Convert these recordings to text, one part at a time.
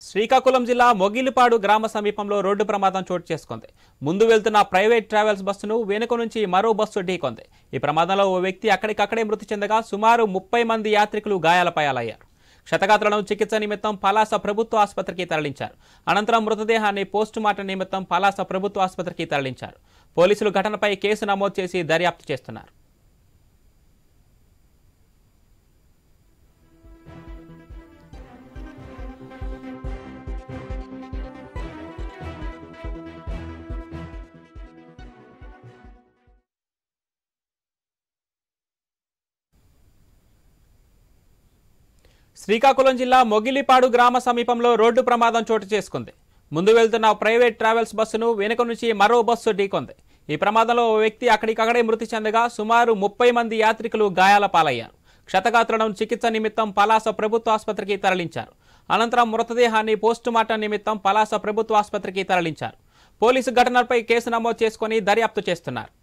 శ్రీకాకుళం జిల్లా మొగిలిపాడు గ్రామ సమీపంలో రోడ్డు ప్రమాదం చోటు చేసుకుంది. ముందు వెళ్తున్న ప్రైవేట్ ట్రావెల్స్ బస్సును వెనుక నుంచి మరో బస్సు ఢీకొంది. ఈ ప్రమాదంలో ఓ వ్యక్తి అక్కడికక్కడే మృతి చెందగా సుమారు 30 మంది యాత్రికులు గాయాలపాలయ్యారు. క్షతగాత్రులను చికిత్స నిమిత్తం పలాస ప్రభుత్వ ఆసుపత్రికి తరలించారు. అనంతరం మృతదేహాన్ని పోస్టుమార్టం నిమిత్తం పలాస ప్రభుత్వ ఆసుపత్రికి తరలించారు. పోలీసులు ఘటనపై కేసు నమోదు చేసి దర్యాప్తు చేస్తున్నారు. శ్రీకాకుళం జిల్లా మొగిలిపాడు గ్రామ సమీపంలో రోడ్డు ప్రమాదం చోటు చేసుకుంది. ముందు వెళ్తున్న ప్రైవేట్ ట్రావెల్స్ బస్సును వెనుక నుంచి మరో బస్సు ఢీకొంది. ఈ ప్రమాదంలో ఓ వ్యక్తి అక్కడికక్కడే మృతి చెందగా సుమారు 30 మంది యాత్రికులు గాయాల పాలయ్యారు. క్షతగాత్రులను చికిత్స నిమిత్తం పలాస ప్రభుత్వ ఆసుపత్రికి తరలించారు. అనంతరం మృతదేహాన్ని పోస్టుమార్టం నిమిత్తం పలాస ప్రభుత్వ ఆసుపత్రికి తరలించారు. పోలీసు ఘటనపై కేసు నమోదు చేసుకుని దర్యాప్తు చేస్తున్నారు.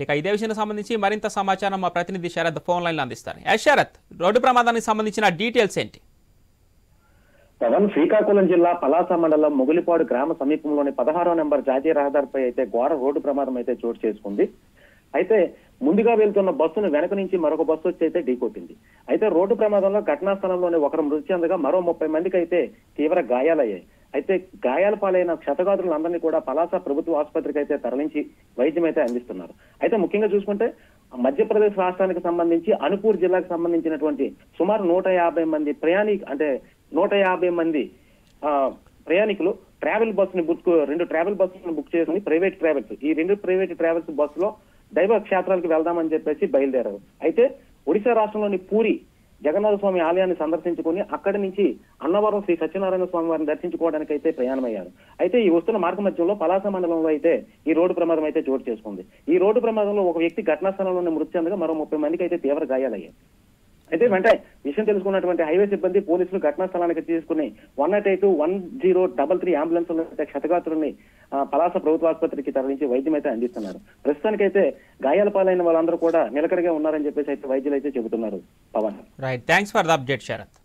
ఇక ఇదే విషయానికి సంబంధించి మరింత సమాచారం మా ప్రతినిధి శరత్ ఫోన్ లైన్ లో అందిస్తారు. శరత్, రోడ్డు ప్రమాదానికి సంబంధించిన డీటెయిల్స్ ఏంటి? పవన్, శ్రీకాకుళం జిల్లా పలాస మండలం మొగిలిపాడు గ్రామ సమీపంలోని 16వ నెంబర్ జాతీయ రహదారిపై అయితే ఘోర రోడ్డు ప్రమాదం అయితే చోటు చేసుకుంది. అయితే ముందుగా వెళ్తున్న బస్సును వెనక నుంచి మరొక బస్సు వచ్చి అయితే ఢీకొట్టింది. అయితే రోడ్డు ప్రమాదంలో ఘటనా స్థలంలోనే ఒకరు మృతి చెందగా మరో 30 మందికి అయితే తీవ్ర గాయాలయ్యాయి. అయితే గాయాల పాలైన క్షతగాత్రులందరినీ కూడా పలాస ప్రభుత్వ ఆసుపత్రికి అయితే తరలించి వైద్యం అయితే అందిస్తున్నారు. అయితే ముఖ్యంగా చూసుకుంటే మధ్యప్రదేశ్ రాష్ట్రానికి సంబంధించి అనుపూర్ జిల్లాకు సంబంధించినటువంటి సుమారు 150 మంది 150 మంది ప్రయాణికులు ట్రావెల్ బస్సుని రెండు ట్రావెల్ బస్సులను బుక్ చేసుకుని ప్రైవేట్ ట్రావెల్స్, ఈ రెండు ప్రైవేట్ ట్రావెల్స్ బస్సులో దైవ క్షేత్రాలకు వెళ్దామని చెప్పేసి బయలుదేరారు. అయితే ఒడిశా రాష్ట్రంలోని పూరి జగన్నాథ స్వామి ఆలయాన్ని సందర్శించుకుని అక్కడి నుంచి అన్నవరం శ్రీ సత్యనారాయణ స్వామి వారిని దర్శించుకోవడానికి అయితే ప్రయాణమయ్యారు. అయితే ఈ వస్తున్న మార్గ మధ్యంలో పలాస మండలంలో అయితే ఈ రోడ్డు ప్రమాదం అయితే చోటు చేసుకుంది. ఈ రోడ్డు ప్రమాదంలో ఒక వ్యక్తి ఘటనా స్థలంలోనే మృతి చెందగా మరో 30 మందికి అయితే తీవ్ర గాయాలయ్యాయి. అయితే వెంటనే విషయం తెలుసుకున్నటువంటి హైవే సిబ్బంది పోలీసులు ఘటనా స్థలానికి తీసుకుని 108, 1033 అంబులెన్స్లో అయితే క్షతగాత్రుల్ని పలాస ప్రభుత్వ ఆసుపత్రికి తరలించి వైద్యం అయితే అందిస్తున్నారు. ప్రస్తుతానికైతే గాయాల పాలైన వాళ్ళందరూ కూడా నిలకడగా ఉన్నారని చెప్పేసి అయితే వైద్యులు అయితే చెబుతున్నారు. Pavan, right, thanks for the update Sarath.